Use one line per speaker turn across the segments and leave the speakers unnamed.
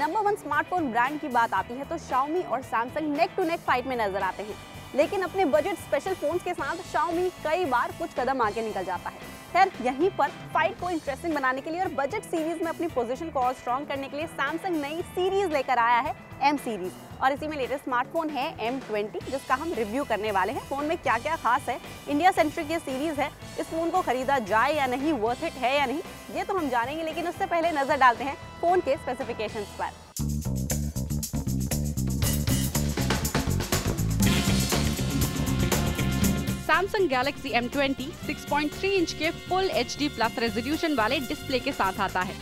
Number 1 smartphone brand की बात आती है तो Xiaomi और Samsung neck to neck fight में नजर आते हैं, लेकिन अपने बजट स्पेशल फोन्स के साथ Xiaomi कई बार कुछ कदम आगे निकल जाता है। खैर, यहीं पर फाइट को इंटरेस्टिंग बनाने के लिए और बजट सीरीज में अपनी पोजीशन को और स्ट्रॉन्ग करने के लिए Samsung नई सीरीज लेकर आया है M सीरीज, और इसी में लेटेस्ट स्मार्टफोन है M20, जिसका हम रिव्यू करने वाले हैं। फोन में क्या क्या खास है, इंडिया सेंट्रिक ये सीरीज है, इस फोन को खरीदा जाए या नहीं, वर्थ इट है या नहीं, ये तो हम जानेंगे, लेकिन उससे पहले नजर डालते हैं फोन के स्पेसिफिकेशंस पर।
Samsung Galaxy M20 6.3 इंच के फुल HD प्लस रेजोल्यूशन वाले डिस्प्ले के साथ आता है।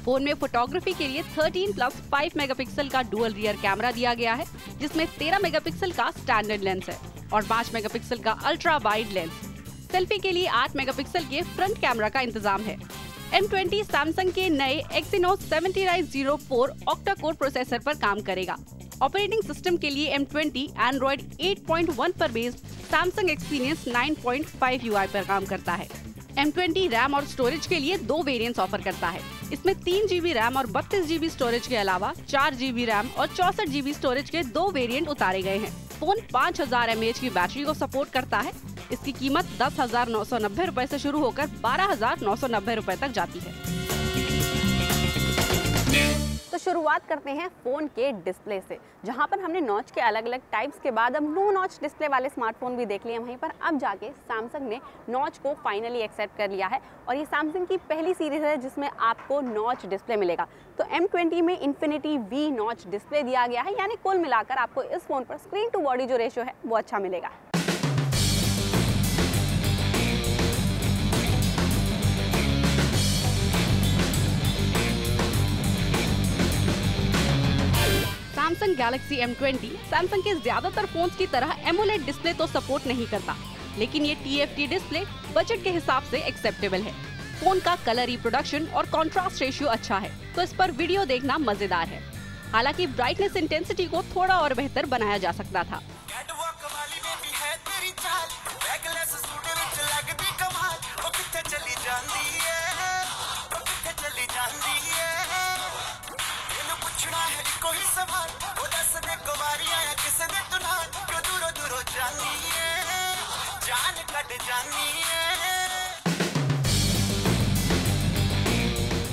फोन में फोटोग्राफी के लिए 13+5 मेगापिक्सल का डुअल रियर कैमरा दिया गया है, जिसमें 13 मेगापिक्सल का स्टैंडर्ड लेंस है और 5 मेगापिक्सल का अल्ट्रा वाइड लेंस। सेल्फी के लिए 8 मेगापिक्सल के फ्रंट कैमरा का इंतजाम है। M20 Samsung के नए Exynos 7904 ऑक्टा कोर प्रोसेसर पर काम करेगा। ऑपरेटिंग सिस्टम के लिए M20 Android 8.1 पर बेस्ड Samsung Experience 9.5 UI पर काम करता है। M20 रैम और स्टोरेज के लिए 2 वेरिएंट्स ऑफर करता है। इसमें 3 GB रैम और 32 GB स्टोरेज के अलावा 4 GB रैम और 64 GB स्टोरेज के 2 वेरिएंट उतारे गए हैं। फोन 5000 mAh की बैटरी को सपोर्ट करता है। इसकी कीमत 10,990 रुपए से शुरू होकर 12,990 रुपए तक जाती है।
तो शुरुआत करते हैं फोन के डिस्प्ले से, जहां पर हमने नॉच के अलग अलग टाइप्स के बाद अब नो नॉच डिस्प्ले वाले स्मार्टफोन भी देख लिए। वहीं पर अब जाके सैमसंग ने नॉच को फाइनली एक्सेप्ट कर लिया है और ये सैमसंग की पहली सीरीज है जिसमें आपको नॉच डिस्प्ले मिलेगा। तो M20 में इन्फिनिटी V नॉच डिस्प्ले दिया गया है, यानी कुल मिलाकर आपको इस फोन पर स्क्रीन टू बॉडी जो रेशियो है वो अच्छा मिलेगा।
Samsung Galaxy M20 Samsung के ज्यादातर फोन्स की तरह AMOLED डिस्प्ले तो सपोर्ट नहीं करता, लेकिन ये TFT डिस्प्ले बजट के हिसाब से एक्सेप्टेबल है। फोन का कलर रिप्रोडक्शन और कॉन्ट्रास्ट रेशियो अच्छा है, तो इस पर वीडियो देखना मजेदार है। हालांकि ब्राइटनेस इंटेंसिटी को थोड़ा और बेहतर बनाया जा सकता था।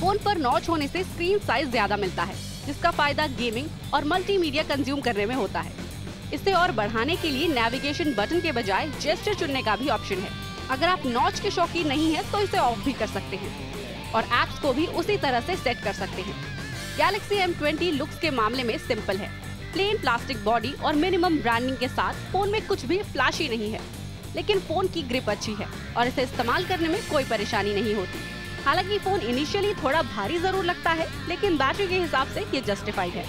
फोन पर नॉच होने से स्क्रीन साइज ज्यादा मिलता है, जिसका फायदा गेमिंग और मल्टीमीडिया कंज्यूम करने में होता है। इसे और बढ़ाने के लिए नेविगेशन बटन के बजाय जेस्चर चुनने का भी ऑप्शन है। अगर आप नॉच के शौकीन नहीं हैं, तो इसे ऑफ भी कर सकते हैं और एप्स को भी उसी तरह से सेट कर सकते हैं। Galaxy M20 लुक्स के मामले में सिंपल है। प्लेन प्लास्टिक बॉडी और मिनिमम ब्रांडिंग के साथ फोन में कुछ भी फ्लैशी नहीं है, लेकिन फोन की ग्रिप अच्छी है और इसे इस्तेमाल करने में कोई परेशानी नहीं होती। हालांकि फोन इनिशियली थोड़ा भारी जरूर लगता है, लेकिन बैटरी के हिसाब से ये जस्टिफाइड है।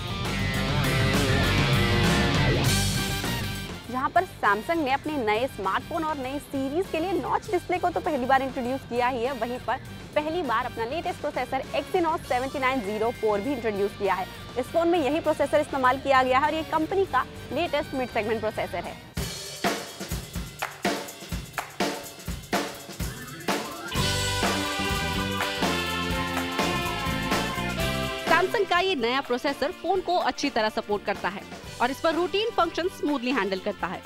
जहां पर सैमसंग ने अपने नए स्मार्टफोन और नई सीरीज के लिए नॉच डिस्प्ले को तो पहली बार इंट्रोड्यूस किया ही है, वहीं पर पहली बार अपना लेटेस्ट प्रोसेसर Exynos 7904 भी इंट्रोड्यूस किया है। इस फोन में यही प्रोसेसर इस्तेमाल किया गया है और ये कंपनी का लेटेस्ट मिड सेगमेंट प्रोसेसर है।
सैमसंग का ये नया प्रोसेसर फोन को अच्छी तरह सपोर्ट करता है और इस पर रूटीन फंक्शन स्मूथली हैंडल करता है।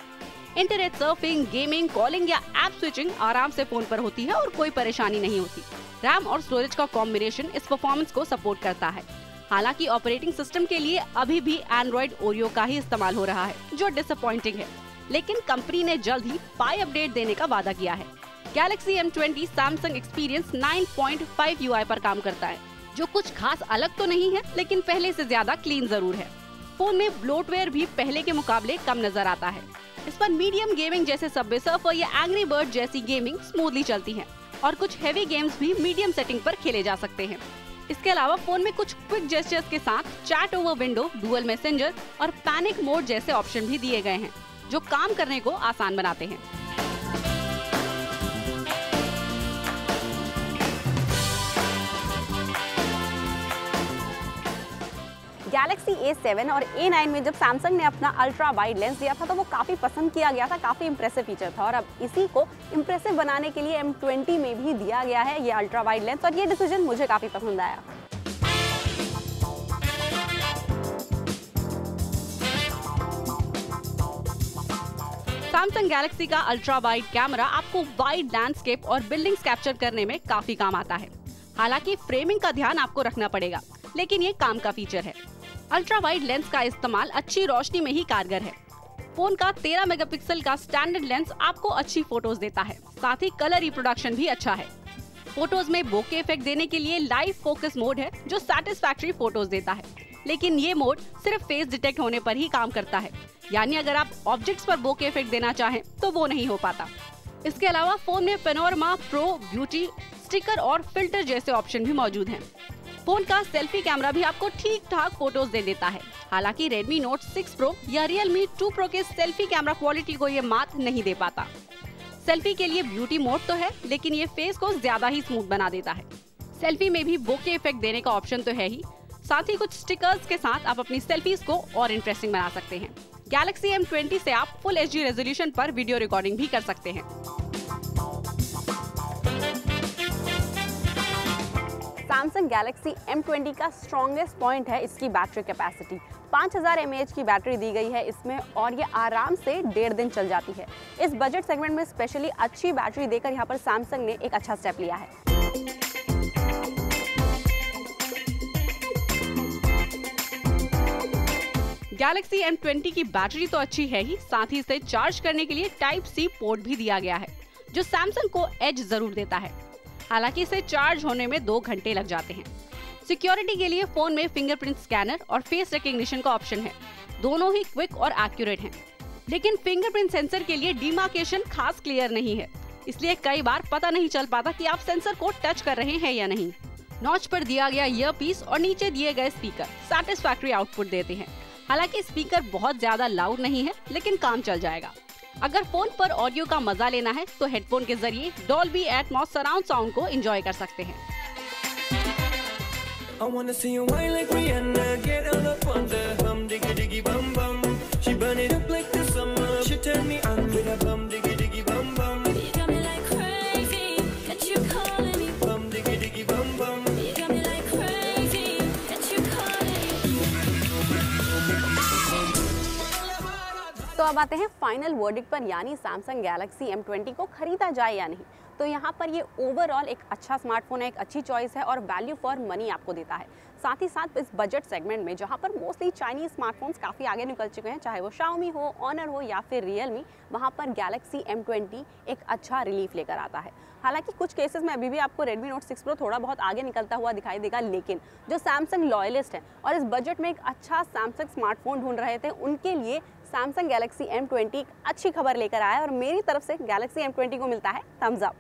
इंटरनेट सर्फिंग, गेमिंग, कॉलिंग या ऐप स्विचिंग आराम से फोन पर होती है और कोई परेशानी नहीं होती। रैम और स्टोरेज का कॉम्बिनेशन इस परफॉर्मेंस को सपोर्ट करता है। हालांकि ऑपरेटिंग सिस्टम के लिए अभी भी Android Oreo का ही इस्तेमाल हो रहा है, जो डिसअपॉइंटिंग है, लेकिन कंपनी ने जल्द ही पाई अपडेट देने का वादा किया है। Galaxy M20 Samsung Experience 9.5 UI पर काम करता है, जो कुछ खास अलग तो नहीं है, लेकिन पहले से ज्यादा क्लीन जरूर है। फोन में ब्लोटवेयर भी पहले के मुकाबले कम नजर आता है। इस पर मीडियम गेमिंग जैसे सबवे सर्फर या एंग्री बर्ड जैसी गेमिंग स्मूथली चलती है और कुछ हेवी गेम्स भी मीडियम सेटिंग पर खेले जा सकते हैं। इसके अलावा फोन में कुछ क्विक जेस्चर्स के साथ chat over window, dual messenger और पैनिक मोड जैसे ऑप्शन भी दिए गए हैं, जो काम करने को आसान बनाते हैं।
Galaxy A7 और A9 में जब सैमसंग ने अपना अल्ट्रा वाइड लेंस दिया था तो वो काफ़ी पसंद किया गया था, काफ़ी इंप्रेसिव फीचर था, और अब इसी को इंप्रेसिव बनाने के लिए M20 में भी दिया गया है ये अल्ट्रा वाइड लेंस, और ये डिसीजन मुझे काफ़ी पसंद आया।
सैमसंग गैलेक्सी का अल्ट्रा वाइड कैमरा आपको वाइड लैंडस्केप और बिल्डिंग्स कैप्चर करने में काफी काम आता है। हालांकि फ्रेमिंग का ध्यान आपको रखना पड़ेगा, लेकिन ये काम का फीचर है। अल्ट्रा वाइड लेंस का इस्तेमाल अच्छी रोशनी में ही कारगर है। फोन का 13 मेगापिक्सल का स्टैंडर्ड लेंस आपको अच्छी फोटोज देता है, साथ ही कलर रिप्रोडक्शन भी अच्छा है। फोटोज में बोके इफेक्ट देने के लिए लाइव फोकस मोड है जो सैटिस्फैक्टरी फोटोज देता है, लेकिन ये मोड सिर्फ फेस डिटेक्ट होने पर ही काम करता है, यानी अगर आप ऑब्जेक्ट्स पर बोके इफेक्ट देना चाहें तो वो नहीं हो पाता। इसके अलावा फोन में पैनोरामा, प्रो, ब्यूटी, स्टिकर और फिल्टर जैसे ऑप्शन भी मौजूद हैं। फोन का सेल्फी कैमरा भी आपको ठीक ठाक फोटोज दे देता है। हालांकि Redmi Note 6 Pro या Realme 2 Pro के सेल्फी कैमरा क्वालिटी को ये मात नहीं दे पाता। सेल्फी के लिए ब्यूटी मोड तो है, लेकिन ये फेस को ज्यादा ही स्मूथ बना देता है। सेल्फी में भी बोके इफेक्ट देने का ऑप्शन तो है ही, साथ ही कुछ स्टिकर्स के साथ आप अपनी सेल्फीज को और इंटरेस्टिंग बना सकते हैं। Galaxy M20 से आप फुल HD रेजोल्यूशन पर वीडियो रिकॉर्डिंग भी कर सकते हैं।
सैमसंग गैलेक्सी M20 का स्ट्रॉन्गेस्ट पॉइंट है इसकी बैटरी कैपेसिटी। 5000 mAh की बैटरी दी गई है इसमें और ये आराम से 1.5 दिन चल जाती है। इस बजट सेगमेंट में स्पेशली अच्छी बैटरी देकर यहाँ पर सैमसंग ने एक अच्छा स्टेप लिया है।
Galaxy M20 की बैटरी तो अच्छी है ही, साथ ही इसे चार्ज करने के लिए Type-C पोर्ट भी दिया गया है, जो सैमसंग को एज जरूर देता है। हालांकि इसे चार्ज होने में 2 घंटे लग जाते हैं। सिक्योरिटी के लिए फोन में फिंगरप्रिंट स्कैनर और फेस रिकग्निशन का ऑप्शन है। दोनों ही क्विक और एक्यूरेट हैं, लेकिन फिंगरप्रिंट सेंसर के लिए डिमार्केशन खास क्लियर नहीं है, इसलिए कई बार पता नहीं चल पाता कि आप सेंसर को टच कर रहे हैं या नहीं। नॉच पर दिया गया ईयरपीस और नीचे दिए गए स्पीकर सैटिस्फैक्टरी आउटपुट देते हैं। हालांकि स्पीकर बहुत ज्यादा लाउड नहीं है, लेकिन काम चल जाएगा। अगर फोन पर ऑडियो का मजा लेना है तो हेडफोन के जरिए डॉल्बी एटमॉस सराउंड साउंड को एंजॉय कर सकते हैं।
तो अब आते हैं फाइनल वर्डिक्ट पर, यानी सैमसंग गैलेक्सी M20 को खरीदा जाए या नहीं। तो यहाँ पर ये ओवरऑल एक अच्छा स्मार्टफोन है, एक अच्छी चॉइस है और वैल्यू फॉर मनी आपको देता है। साथ ही साथ इस बजट सेगमेंट में जहाँ पर मोस्टली चाइनीज स्मार्टफोन्स काफ़ी आगे निकल चुके हैं, चाहे वो Xiaomi हो, Honor हो या फिर Realme, वहाँ पर गैलेक्सी M20 एक अच्छा रिलीफ लेकर आता है। हालांकि कुछ केसेस में अभी भी आपको Redmi Note 6 Pro थोड़ा बहुत आगे निकलता हुआ दिखाई देगा, लेकिन जो सैमसंग लॉयलिस्ट हैं और इस बजट में एक अच्छा सैमसंग स्मार्टफोन ढूंढ रहे थे, उनके लिए सैमसंग गैलेक्सी M20 एक अच्छी खबर लेकर आया और मेरी तरफ से गैलेक्सी M20 को मिलता है थम्स अप।